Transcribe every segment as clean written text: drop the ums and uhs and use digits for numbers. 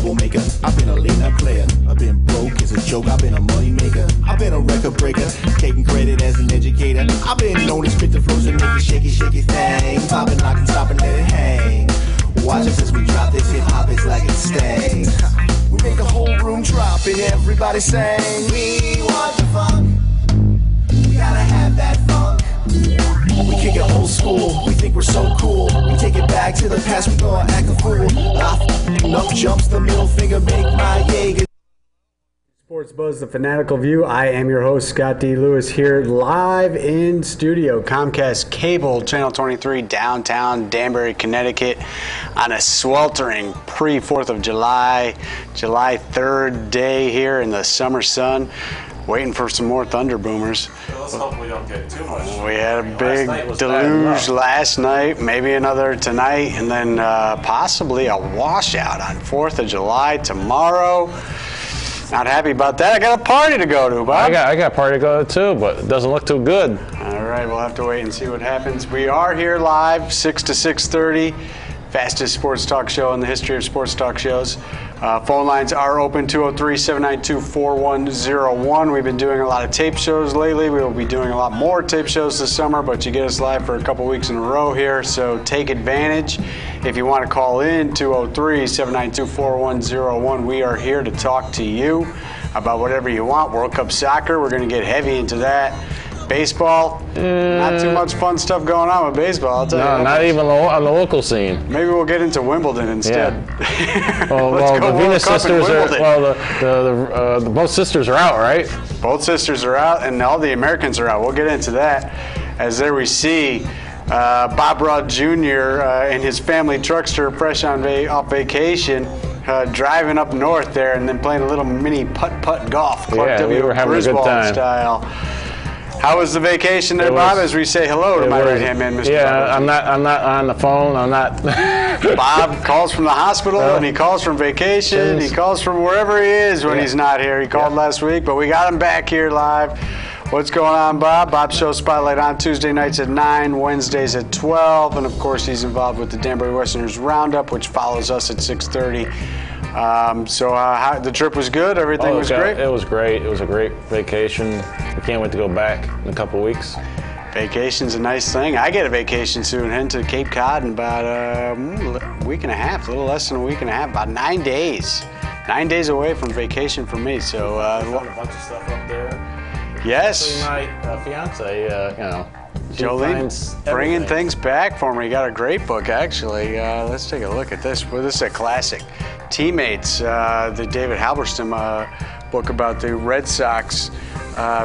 troublemaker. I've been a late-night player. I've been broke as a joke. I've been a money maker. I've been a record breaker, taking credit as an educator. I've been known to spit the flows and make it shaky, shaky thing. Popping, locking, stopping, let it hang. Watch us as we drop this hip-hop, it's like it stings. We make the whole room drop and everybody sing. We want the funk. We gotta have that funk. We kick it old school. We think we're so cool. We take it back to the past. We gonna act a fool. Up jumps the middle finger, make my Jaeger. Sports Buzz, the Fanatical View. I am your host, Scott D. Lewis, here live in studio, Comcast Cable, Channel 23, downtown Danbury, Connecticut, on a sweltering pre-4th of July, July 3rd day here in the summer sun, waiting for some more thunder boomers. Well, let's hope we don't get too much. We had a big deluge last night, maybe another tonight, and then possibly a washout on 4th of July tomorrow. Not happy about that. I got a party to go to, Bob. I got a party to go to too, but it doesn't look too good. All right, we'll have to wait and see what happens. We are here live, 6 to 6:30. Fastest sports talk show in the history of sports talk shows. Phone lines are open, 203-792-4101. We've been doing a lot of tape shows lately. We will be doing a lot more tape shows this summer, but you get us live for a couple weeks in a row here, so take advantage. If you want to call in, 203-792-4101. We are here to talk to you about whatever you want. World Cup soccer, we're going to get heavy into that. Baseball, not too much fun stuff going on with baseball, I'll tell you. No, not even on the local scene. Maybe we'll get into Wimbledon instead. Yeah. well, the Venus sisters are. Well, the both sisters are out, right? Both sisters are out, and all the Americans are out. We'll get into that. As there we see Bob Rod Jr. And his family truckster, fresh off vacation. Driving up north there and then playing a little mini putt-putt golf. Clark We were having a good time. Style. How was the vacation there, Bob, as we say hello to my right-hand man, Mr. Yeah, I'm not on the phone. I'm not. Bob calls from the hospital, and he calls from vacation. He calls from wherever he is when he's not here. He called last week, but we got him back here live. What's going on, Bob? Bob Show Spotlight on Tuesday nights at 9, Wednesdays at 12, and, of course, he's involved with the Danbury Westerners Roundup, which follows us at 6:30. So the trip was good? Everything was great? It was great. It was a great vacation. I can't wait to go back in a couple weeks. Vacation's a nice thing. I get a vacation soon, heading to Cape Cod in about a week and a half, a little less than a week and a half, about 9 days. 9 days away from vacation for me. So I found a bunch of stuff up there. Yes. My fiance, Jolene's bringing things back for me. You got a great book, actually. Let's take a look at this. Well, this is a classic. Teammates, the David Halberstam book about the Red Sox,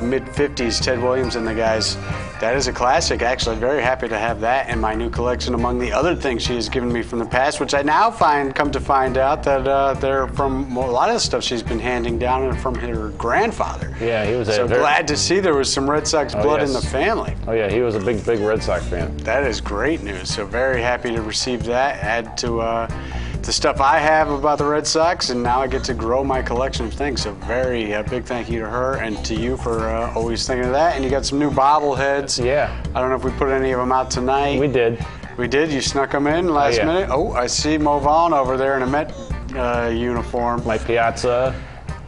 mid-50s, Ted Williams and the guys. That is a classic, actually. Very happy to have that in my new collection among the other things she has given me from the past, which I now come to find out that they're from a lot of the stuff she's been handing down and from her grandfather. Yeah, he was so glad to see there was some Red Sox blood in the family. Oh, yeah, he was a big Red Sox fan. That is great news. So very happy to receive that. Add to the stuff I have about the Red Sox, and now I get to grow my collection of things. So very big thank you to her and to you for always thinking of that. And you got some new bobbleheads. Yeah. I don't know if we put any of them out tonight. We did. We did? You snuck them in last minute? Oh, I see Mo Vaughn over there in a Met uniform. My Piazza.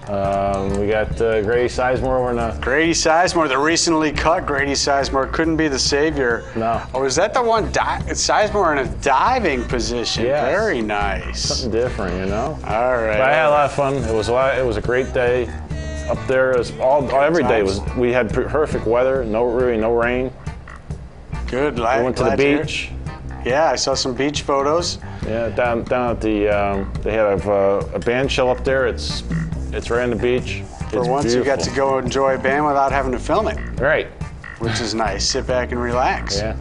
We got Grady Sizemore over in the... Grady Sizemore, the recently cut Grady Sizemore, couldn't be the savior. No. Oh, is that the one, Sizemore in a diving position? Yes. Very nice. Something different, you know? All right. But I had a lot of fun. It was a great day up there. It was every day we had perfect weather, no rain. Good. We went to the beach. Yeah, I saw some beach photos. Yeah, down at the they have a band shell up there. It's right on the beach. For once, beautiful. You got to go enjoy a band without having to film it. Right. Which is nice. Sit back and relax. Yeah.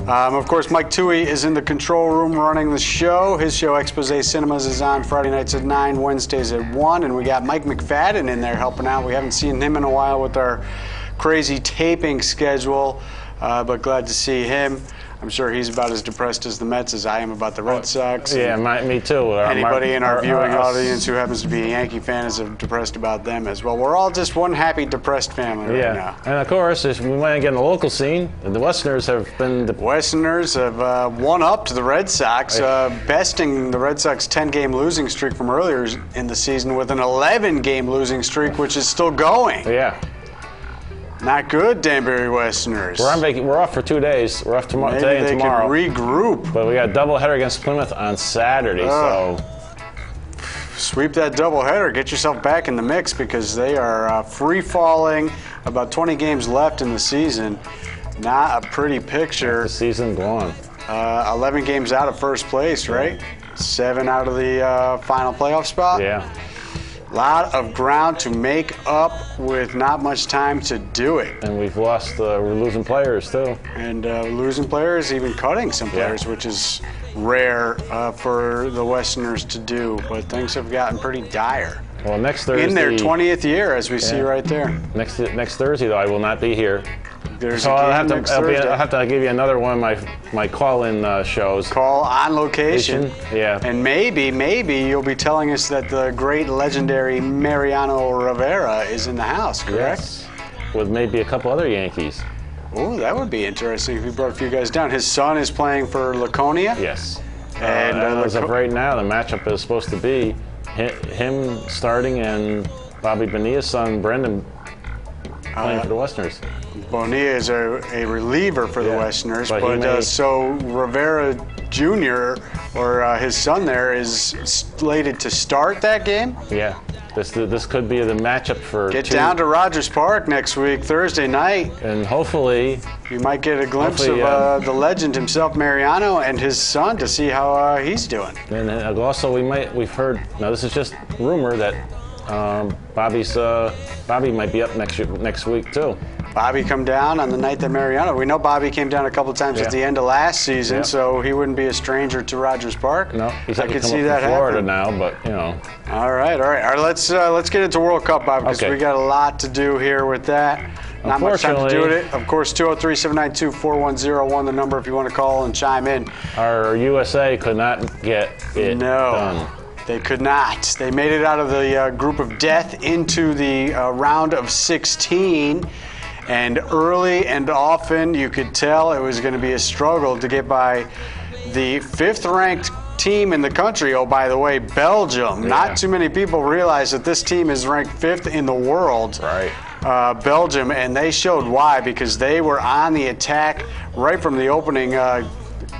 Of course, Mike Toohey is in the control room running the show. His show, Expose Cinemas, is on Friday nights at 9, Wednesdays at 1. And we got Mike McFadden in there helping out. We haven't seen him in a while with our crazy taping schedule, but glad to see him. I'm sure he's about as depressed as the Mets as I am about the Red Sox. Yeah, me too. Anybody in our viewing audience who happens to be a Yankee fan is depressed about them as well. We're all just one happy, depressed family right now. And of course, if we want to get in the local scene, the Westerners have been... Westerners have won up to the Red Sox, besting the Red Sox 10-game losing streak from earlier in the season with an 11-game losing streak, which is still going. Yeah. Not good, Danbury Westerners. We're off for 2 days. We're off today and tomorrow. Maybe they can regroup. But we got a doubleheader against Plymouth on Saturday, so... Sweep that doubleheader. Get yourself back in the mix because they are free-falling. About 20 games left in the season. Not a pretty picture. The season gone. 11 games out of first place, right? 7 out of the final playoff spot. Yeah. A lot of ground to make up with not much time to do it. And we're losing players too. And losing players, even cutting some players, which is rare for the Westerners to do. But things have gotten pretty dire. Well, next Thursday. In their 20th year, as we see right there. Next Thursday, though, I will not be here. So I'll have to give you another one of my call-in shows. Call on location. Yeah. And maybe you'll be telling us that the great legendary Mariano Rivera is in the house, correct? Yes. With maybe a couple other Yankees. Oh, that would be interesting if he brought a few guys down. His son is playing for Laconia. Yes. And as of right now, the matchup is supposed to be him starting and Bobby Bonilla's son, Brendan, playing for the Westerners. Bonilla is a reliever for the Westerners, but so Rivera Jr. or his son there is slated to start that game? Yeah. This could be the matchup for Get down to Rogers Park next week, Thursday night. And hopefully... You might get a glimpse of the legend himself, Mariano, and his son to see how he's doing. And also we've heard, now this is just rumor, that Bobby might be up next week too. Bobby come down on the night that Mariano. We know Bobby came down a couple times at the end of last season, so he wouldn't be a stranger to Rogers Park. No, he's I could see that Florida happen. now, but you know. All right. Let's get into World Cup, Bob, because we got a lot to do here with that. Not much time to do it. Of course, 203-792-4101, the number if you want to call and chime in. Our USA could not get it done. They could not. They made it out of the group of death into the round of 16. And early and often, you could tell it was going to be a struggle to get by the 5th-ranked team in the country. Oh, by the way, Belgium. Not too many people realize that this team is ranked 5th in the world. Right. Belgium, and they showed why, because they were on the attack right from the opening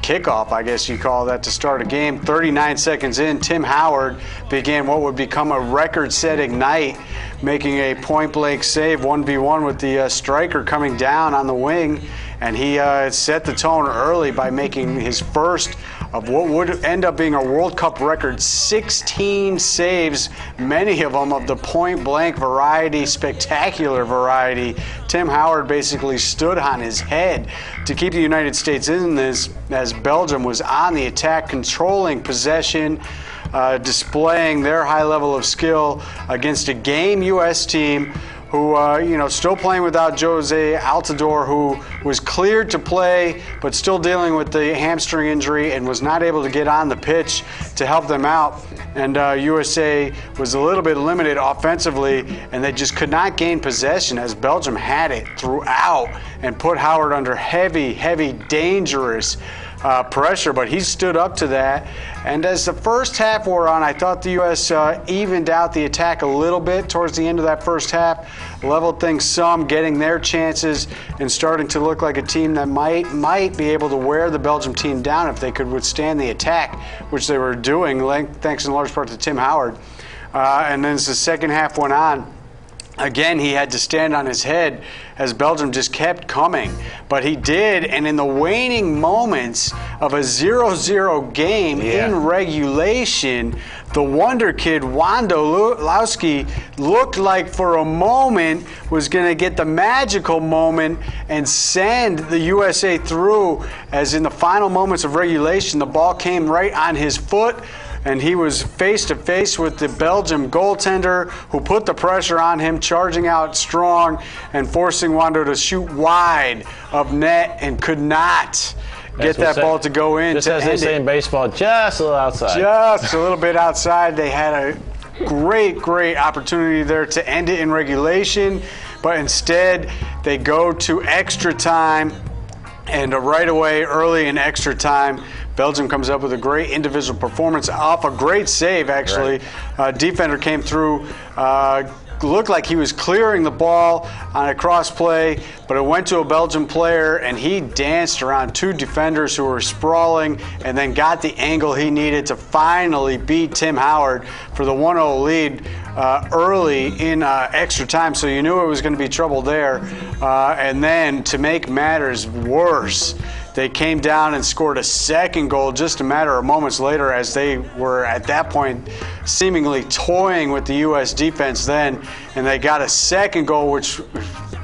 kickoff, I guess you call that, to start a game. 39 seconds in, Tim Howard began what would become a record-setting night, making a point-blank save 1v1 with the striker coming down on the wing, and he set the tone early by making his first of what would end up being a World Cup record, 16 saves, many of them of the point-blank variety, spectacular variety. Tim Howard basically stood on his head to keep the United States in this, as Belgium was on the attack, controlling possession, displaying their high level of skill against a game U.S. team who, still playing without Jose Altidore, who was cleared to play, but still dealing with the hamstring injury and was not able to get on the pitch to help them out. And USA was a little bit limited offensively, and they just could not gain possession as Belgium had it throughout and put Howard under heavy, dangerous pressure, but he stood up to that. And as the first half wore on, I thought the U.S. evened out the attack a little bit towards the end of that first half, leveled things some, getting their chances and starting to look like a team that might be able to wear the Belgium team down if they could withstand the attack, which they were doing, thanks in large part to Tim Howard. And then as the second half went on, again, he had to stand on his head as Belgium just kept coming. But he did, and in the waning moments of a 0-0 game in regulation, the wonder kid, Wondolowski, looked like for a moment was going to get the magical moment and send the USA through, as in the final moments of regulation, the ball came right on his foot, and he was face-to-face with the Belgium goaltender, who put the pressure on him, charging out strong and forcing Wando to shoot wide of net and could not. get that ball to go in. Just as they say in baseball, just a little outside. Just a little bit outside. They had a great opportunity there to end it in regulation, but instead they go to extra time, and right away, early in extra time, Belgium comes up with a great individual performance off a great save, actually. Right. Defender came through, looked like he was clearing the ball on a cross play, but it went to a Belgian player, and he danced around two defenders who were sprawling and then got the angle he needed to finally beat Tim Howard for the 1-0 lead early in extra time. So you knew it was going to be trouble there. And then to make matters worse, they came down and scored a second goal just a matter of moments later, as they were at that point seemingly toying with the U.S. defense then, and they got a second goal, which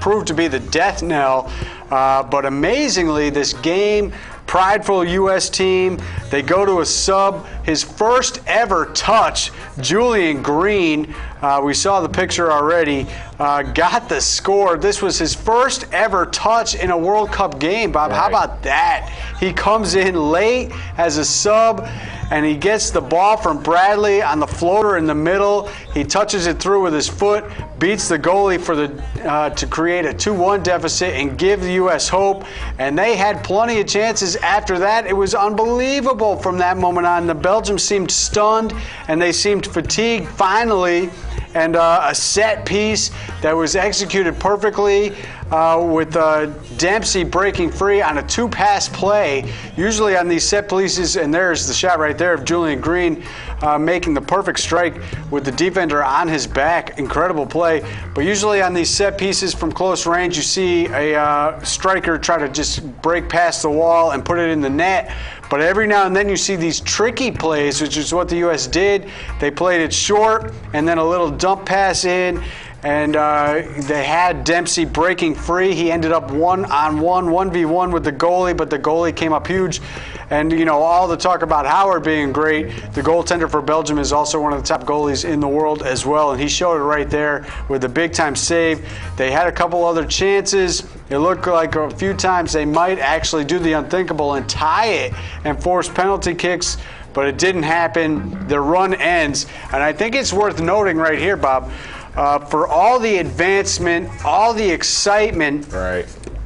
proved to be the death knell. But amazingly, this game, prideful U.S. team, they go to a sub. His first ever touch, Julian Green, we saw the picture already, got the score. This was his first ever touch in a World Cup game, Bob. Right. How about that? He comes in late as a sub, and he gets the ball from Bradley on the floater in the middle. He touches it through with his foot, beats the goalie for to create a 2-1 deficit and give the U.S. hope. And they had plenty of chances after that. It was unbelievable from that moment on. The Belgium seemed stunned, and they seemed fatigued finally. And a set piece that was executed perfectly with Dempsey breaking free on a 2-pass play. Usually on these set pieces, and there's the shot right there of Julian Green making the perfect strike with the defender on his back. Incredible play. But usually on these set pieces from close range, you see a striker try to just break past the wall and put it in the net. But every now and then you see these tricky plays, which is what the U.S. did. They played it short and then a little dump pass in, and they had Dempsey breaking free. He ended up 1-on-1, 1v1 with the goalie, but the goalie came up huge. And, you know, all the talk about Howard being great, the goaltender for Belgium is also one of the top goalies in the world as well, and he showed it right there with a big-time save. They had a couple other chances. It looked like a few times they might actually do the unthinkable and tie it and force penalty kicks, but it didn't happen. Their run ends, and I think it's worth noting right here, Bob, for all the advancement, all the excitement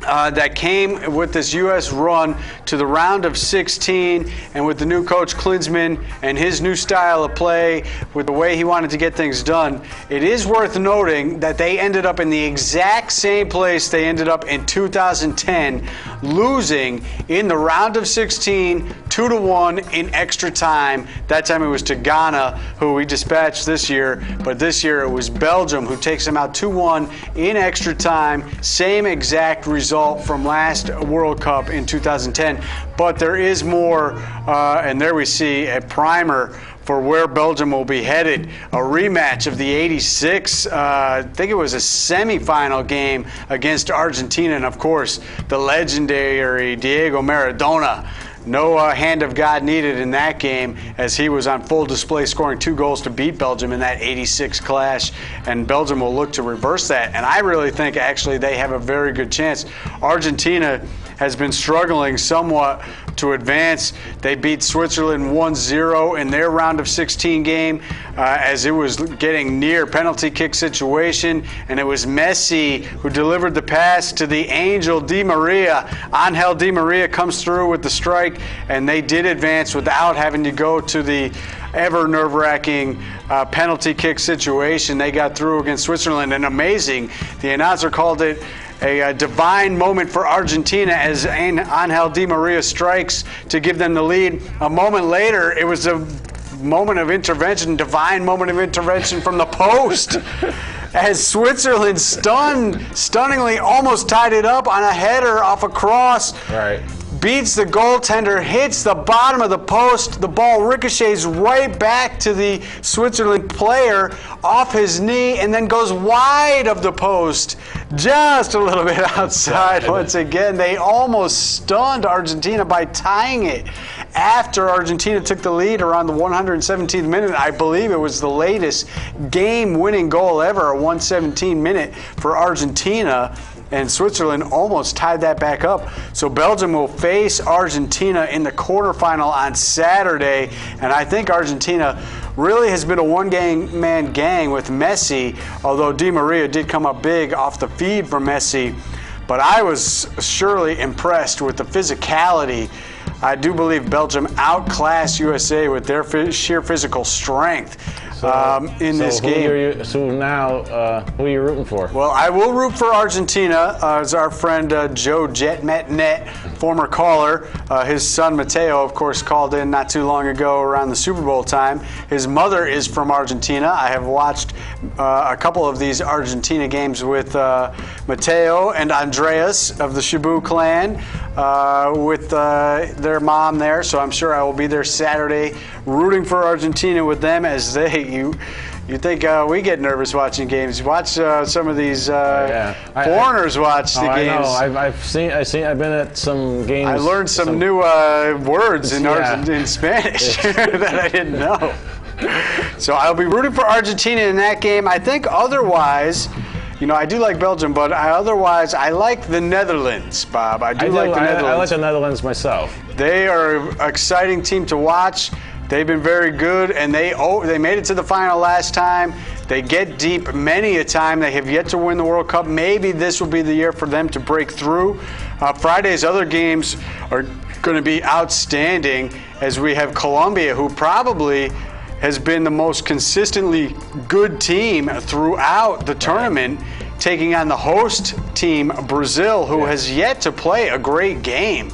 that came with this U.S. run to the round of 16, and with the new coach Klinsmann and his new style of play, with the way he wanted to get things done, it is worth noting that they ended up in the exact same place they ended up in 2010, losing in the round of 16, 2-1 in extra time. That time it was to Ghana, who we dispatched this year, but this year it was Belgium who takes them out 2-1 in extra time. Same exact result from last World Cup in 2010, but there is more, and there we see a primer for where Belgium will be headed. A rematch of the 86, I think it was a semifinal game against Argentina, and of course the legendary Diego Maradona. No hand of God needed in that game, as he was on full display, scoring 2 goals to beat Belgium in that 86 clash, and Belgium will look to reverse that. And I really think actually they have a very good chance. Argentina has been struggling somewhat to advance. They beat Switzerland 1-0 in their round of 16 game as it was getting near penalty kick situation, and it was Messi who delivered the pass to the angel Di Maria. Angel Di Maria comes through with the strike, and they did advance without having to go to the ever nerve-wracking penalty kick situation. They got through against Switzerland, and amazing, the announcer called it a divine moment for Argentina as Angel Di Maria strikes to give them the lead. A moment later, it was a moment of intervention, divine moment of intervention from the post, as Switzerland stunningly almost tied it up on a header off a cross. Right. Beats the goaltender, hits the bottom of the post. The ball ricochets right back to the Switzerland player off his knee and then goes wide of the post, just a little bit outside. Once again, they almost stunned Argentina by tying it after Argentina took the lead around the 117th minute. I believe it was the latest game-winning goal ever, a 117 minute for Argentina. and Switzerland almost tied that back up. So Belgium will face Argentina in the quarterfinal on Saturday, and I think Argentina really has been a one-man gang with Messi, although Di Maria did come up big off the feed from Messi. But I was surely impressed with the physicality. I do believe Belgium outclassed USA with their sheer physical strength in this game. So now, who are you rooting for? Well, I will root for Argentina, as our friend Joe JetMetNet, former caller. His son Mateo, of course, called in not too long ago around the Super Bowl time. His mother is from Argentina. I have watched a couple of these Argentina games with Mateo and Andreas of the Shabu clan with their mom there, so I'm sure I will be there Saturday rooting for Argentina with them as you think we get nervous watching games. Watch some of these foreigners watch the games. I know. I've been at some games. I learned some new words in Spanish that I didn't know. So I'll be rooting for Argentina in that game. I think otherwise, I do like Belgium, but I like the Netherlands, Bob. I like the Netherlands. I like the Netherlands myself. They are an exciting team to watch. They've been very good, and they made it to the final last time. They get deep many a time. They have yet to win the World Cup. Maybe this will be the year for them to break through. Friday's other games are going to be outstanding, as we have Colombia, who probably has been the most consistently good team throughout the tournament, taking on the host team, Brazil, who has yet to play a great game.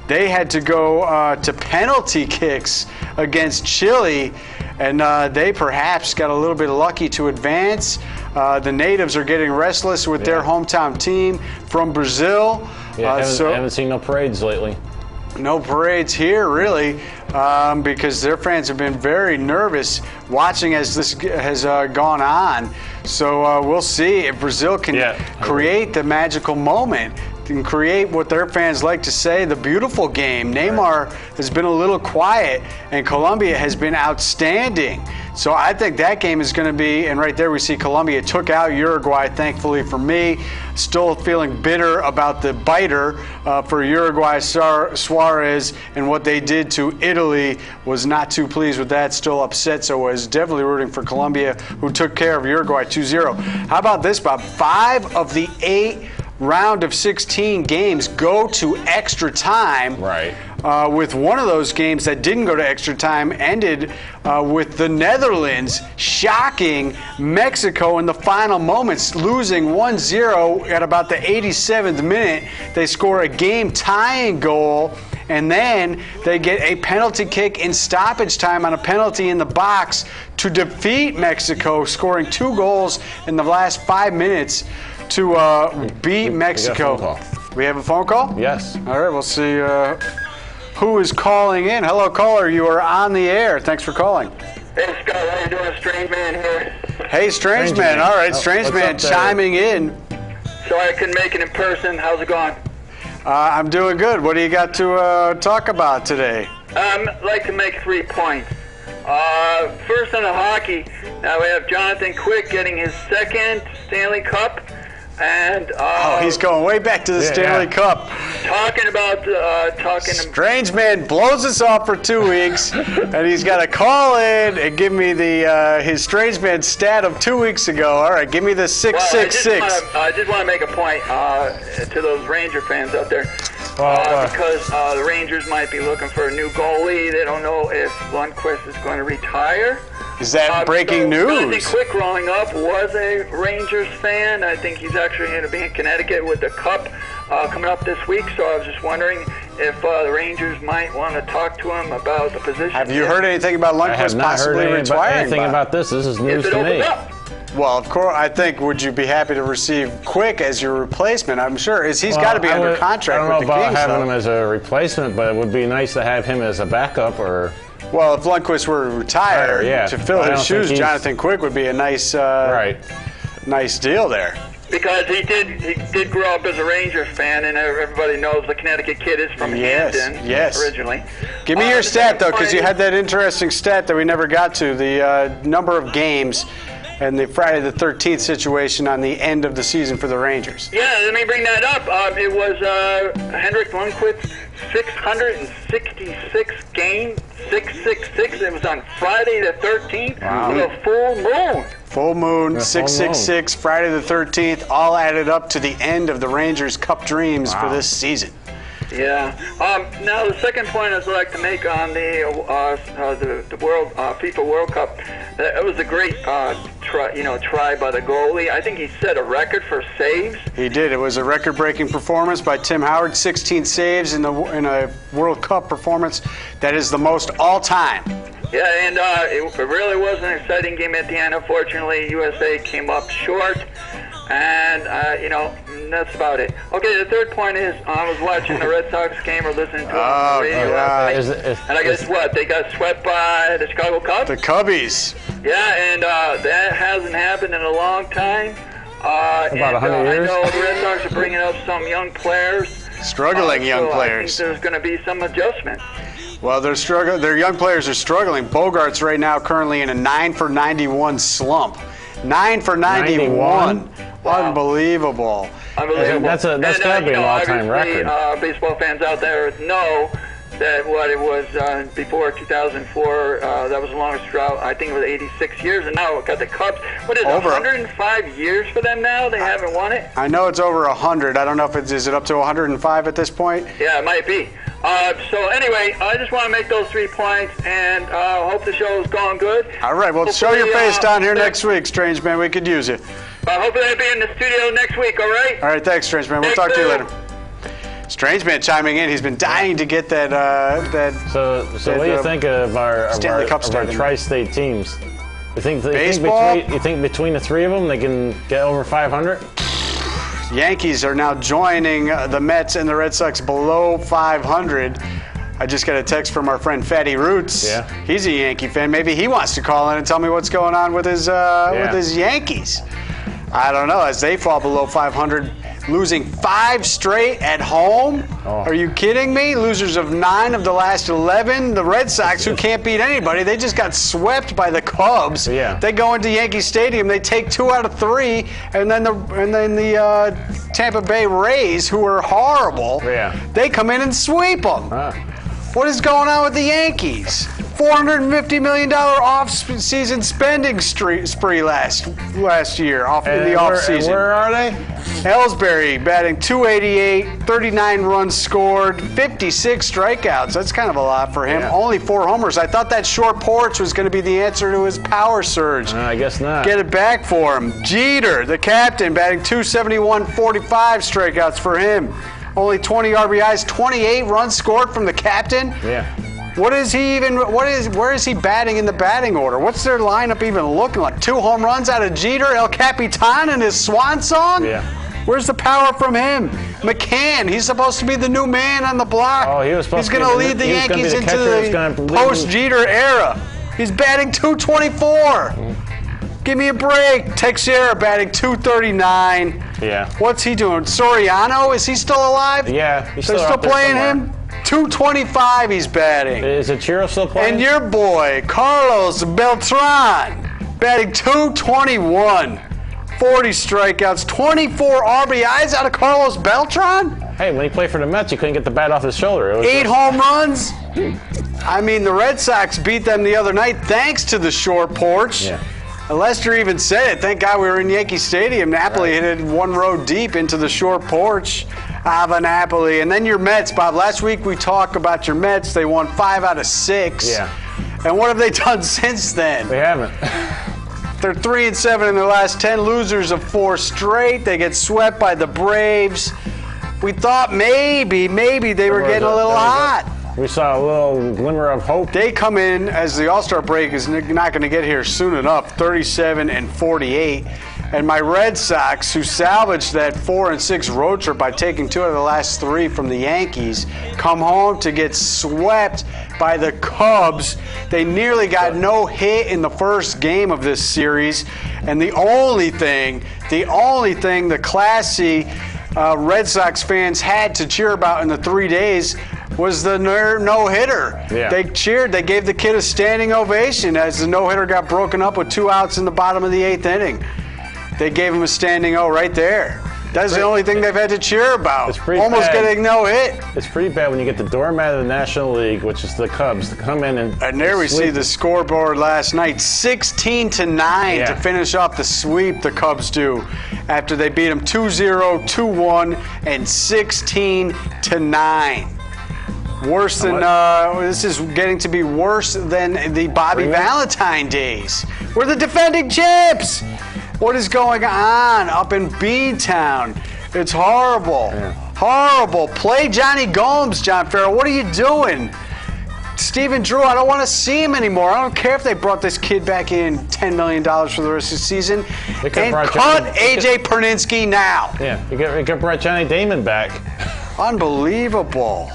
They had to go to penalty kicks against Chile, and they perhaps got a little bit lucky to advance. The natives are getting restless with their hometown team from Brazil. Haven't seen no parades lately. No parades here, really, because their fans have been very nervous watching as this has gone on. So we'll see if Brazil can create the magical moment, can create what their fans like to say, the beautiful game. Neymar has been a little quiet, and Colombia has been outstanding. So I think that game is going to be, and right there we see Colombia took out Uruguay, thankfully for me. Still feeling bitter about the biter for Uruguay. Suarez and what they did to Italy, was not too pleased with that, still upset, so was definitely rooting for Colombia, who took care of Uruguay 2-0. How about this, Bob? 5 of the 8 round of 16 games go to extra time. Right. With one of those games that didn't go to extra time ended with the Netherlands shocking Mexico in the final moments, losing 1-0 at about the 87th minute. They score a game-tying goal, and then they get a penalty kick in stoppage time on a penalty in the box to defeat Mexico, scoring 2 goals in the last 5 minutes to beat Mexico. We have a phone call? Yes. All right, we'll see who is calling in. Hello, caller. You are on the air. Thanks for calling. Hey, Scott. How you doing? Strange Man here. Hey, Strange Man. All right, Strange Man chiming in. Sorry I couldn't make it in person. How's it going? I'm doing good. What do you got to talk about today? I'd like to make 3 points. First on the hockey, now we have Jonathan Quick getting his 2nd Stanley Cup. And he's going way back to the Stanley Cup. Strange Man blows us off for 2 weeks, and he's got to call in and give me his Strange Man stat of 2 weeks ago. All right, give me the 666. I just want to make a point to those Ranger fans out there, because the Rangers might be looking for a new goalie. They don't know if Lundqvist is going to retire. Is that breaking news? Jonathan Quick growing up was a Rangers fan. I think he's actually going to be in Connecticut with the Cup coming up this week. So I was just wondering if the Rangers might want to talk to him about the position. Have you heard anything about Lundqvist possibly retiring? Anything about this? This is news to me. Well, of course, I think, would you be happy to receive Quick as your replacement? I'm sure. He's got to be under contract with the Kings. I don't know about having him as a replacement, but it would be nice to have him as a backup or... Well, if Lundqvist were to retire, to fill his shoes, Jonathan Quick would be a nice deal there. Because he did grow up as a Rangers fan, and everybody knows the Connecticut kid is from Hampton originally. Give me your stat, though, because you had that interesting stat that we never got to, the number of games and the Friday the 13th situation on the end of the season for the Rangers. Yeah, let me bring that up. It was Henrik Lundqvist's 666 game, 666. It was on Friday the 13th. Wow. It was a full moon. Full moon, 666, Friday the 13th, all added up to the end of the Rangers' Cup dreams for this season. Yeah. Now the second point I'd like to make on the World FIFA World Cup, it was a great try by the goalie. I think he set a record for saves. He did. It was a record-breaking performance by Tim Howard. 16 saves in a World Cup performance. That is the most all-time. Yeah, and it really was an exciting game at the end. Unfortunately, USA came up short. And, that's about it. Okay, the third point is I was watching the Red Sox game or listening to it on the radio last night. And I guess what? They got swept by the Chicago Cubs? The Cubbies. Yeah, and that hasn't happened in a long time. About 100 years? I know the Red Sox are bringing up some young players. Struggling young players. I think there's going to be some adjustment. Well, their young players are struggling. Bogart's right now currently in a 9-for-91 slump. 9 for 91. Wow. Unbelievable. That's got to be an all-time record. Baseball fans out there know that what it was before 2004, that was the longest drought. I think it was 86 years, and now we've got the Cubs. What is it, 105 years for them now? They haven't won it? I know it's over 100. I don't know if is it up to 105 at this point? Yeah, it might be. So anyway, I just want to make those 3 points, and hope the show is going good. All right, well, show your face down here next week, Strange Man. We could use you. Hopefully I'll be in the studio next week, all right? All right, thanks, Strange Man. We'll talk to you later. Strange Man chiming in. He's been dying to get that. So what do you think of our tri-state teams? You think between the 3 of them they can get over 500? Yankees are now joining the Mets and the Red Sox below 500. I just got a text from our friend Fatty Roots. Yeah. He's a Yankee fan. Maybe he wants to call in and tell me what's going on with his Yankees. I don't know. As they fall below 500, losing 5 straight at home? Oh. Are you kidding me? Losers of 9 of the last 11. The Red Sox, who can't beat anybody, they just got swept by the Cubs. Yeah. They go into Yankee Stadium, they take 2 out of 3, and then the Tampa Bay Rays, who are horrible, they come in and sweep them. What is going on with the Yankees? $450 million off-season spending spree last year in the off-season. Where are they? Ellsbury batting .288, 39 runs scored, 56 strikeouts. That's kind of a lot for him. Yeah. Only 4 homers. I thought that short porch was going to be the answer to his power surge. I guess not. Get it back for him. Jeter, the captain, batting .271, 45 strikeouts for him. Only 20 RBIs, 28 runs scored from the captain. Yeah. Where is he batting in the batting order? What's their lineup even looking like? 2 home runs out of Jeter, El Capitan, and his swan song? Yeah. Where's the power from him? McCann, he's supposed to be the new man on the block. Oh, he was supposed to be. He's going to lead the Yankees into the post-Jeter era. He's batting .224. Give me a break. Teixeira batting .239. Yeah. What's he doing? Soriano, is he still alive? Yeah. They're still playing him? .225 he's batting. Is Ichiro still playing? And your boy, Carlos Beltran, batting .221. 40 strikeouts, 24 RBIs out of Carlos Beltran? Hey, when he played for the Mets, he couldn't get the bat off his shoulder. 8 home runs? I mean, the Red Sox beat them the other night thanks to the short porch. Yeah. Lester even said it. Thank God we were in Yankee Stadium. Napoli hit it 1 row deep into the short porch. Ava Napoli. And then your Mets, Bob. Last week we talked about your Mets. They won 5 out of 6. Yeah. And what have they done since then? They haven't. They're 3-7 in their last 10, losers of 4 straight. They get swept by the Braves. We thought maybe they were getting a little hot. We saw a little glimmer of hope. They come in, as the All-Star break is not going to get here soon enough, 37-48. And my Red Sox, who salvaged that 4-6 road trip by taking 2 out of the last 3 from the Yankees, come home to get swept by the Cubs. They nearly got no hit in the first game of this series. And the only thing the classy Red Sox fans had to cheer about in the 3 days was the no-hitter. Yeah. They cheered. They gave the kid a standing ovation as the no-hitter got broken up with 2 outs in the bottom of the 8th inning. They gave him a standing O right there. That's the only thing they've had to cheer about. It's pretty almost bad. Getting no hit. It's pretty bad when you get the doormat of the National League, which is the Cubs, to come in and there we see the scoreboard last night, 16-9 to finish off the sweep the Cubs do after they beat them 2-0, 2-1, and 16-9. Worse than this is getting to be worse than the Bobby Valentine days. We're the defending champs. What is going on up in B-Town? It's horrible. Yeah. Horrible. Play Johnny Gomes, John Farrell. What are you doing? Stephen Drew, I don't want to see him anymore. I don't care if they brought this kid back in $10 million for the rest of the season. And cut A.J. Perninsky now. Yeah, you could brought Johnny Damon back. Unbelievable.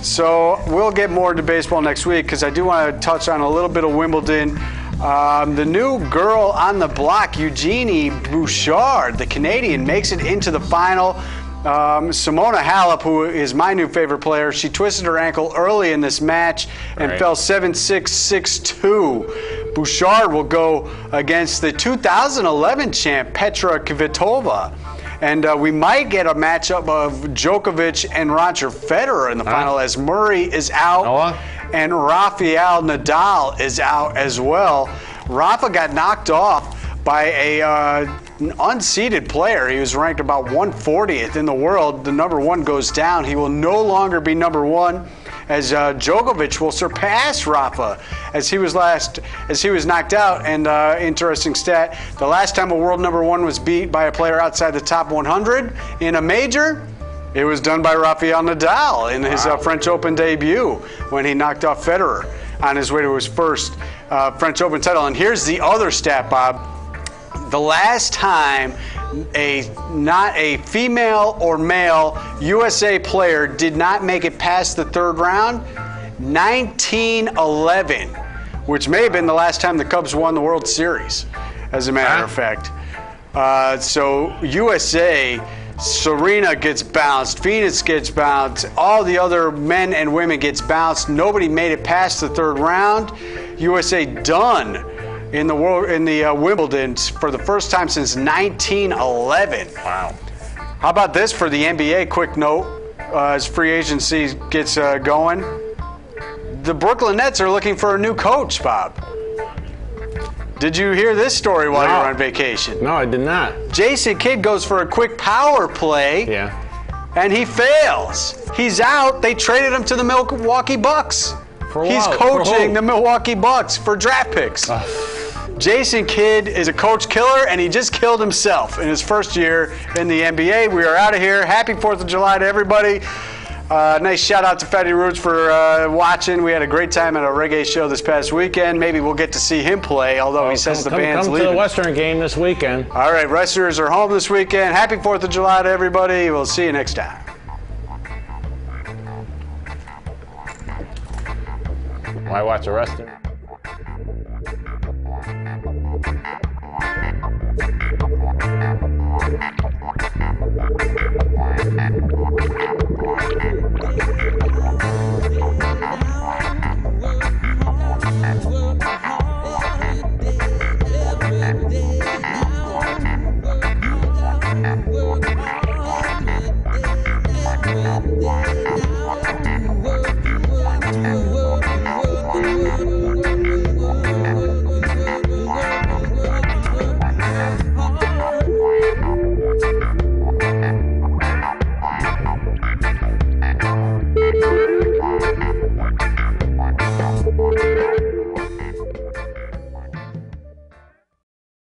So we'll get more into baseball next week because I do want to touch on a little bit of Wimbledon. The new girl on the block, Eugenie Bouchard, the Canadian, makes it into the final. Simona Halep, who is my new favorite player, she twisted her ankle early in this match and fell 7-6, 6-2. Bouchard will go against the 2011 champ, Petra Kvitova. And we might get a matchup of Djokovic and Roger Federer in the final as Murray is out. And Rafael Nadal is out as well. Rafa got knocked off by an unseeded player. He was ranked about 140th in the world. The number 1 goes down. He will no longer be number 1 as Djokovic will surpass Rafa as he was knocked out. And interesting stat, the last time a world number 1 was beat by a player outside the top 100 in a major, it was done by Rafael Nadal in his French Open debut when he knocked off Federer on his way to his first French Open title. And here's the other stat, Bob. The last time not a female or male USA player did not make it past the 3rd round, 1911, which may have been the last time the Cubs won the World Series, as a matter of fact. So USA, Serena gets bounced, Venus gets bounced, all the other men and women gets bounced. Nobody made it past the 3rd round. USA done in the Wimbledon for the first time since 1911. Wow. How about this for the NBA? Quick note, as free agency gets going. The Brooklyn Nets are looking for a new coach, Bob. Did you hear this story while you were on vacation? No, I did not. Jason Kidd goes for a quick power play. Yeah. And he fails. He's out. They traded him to the Milwaukee Bucks. He's coaching the Milwaukee Bucks for draft picks. Jason Kidd is a coach killer, and he just killed himself in his first year in the NBA. We are out of here. Happy 4th of July to everybody. Nice shout out to Fatty Roots for watching. We had a great time at a reggae show this past weekend. Maybe we'll get to see him play, although he says the band's leaving. Come to the Western game this weekend. All right, Westerners are home this weekend. Happy 4th of July to everybody. We'll see you next time. Why watch a Western? Work hard,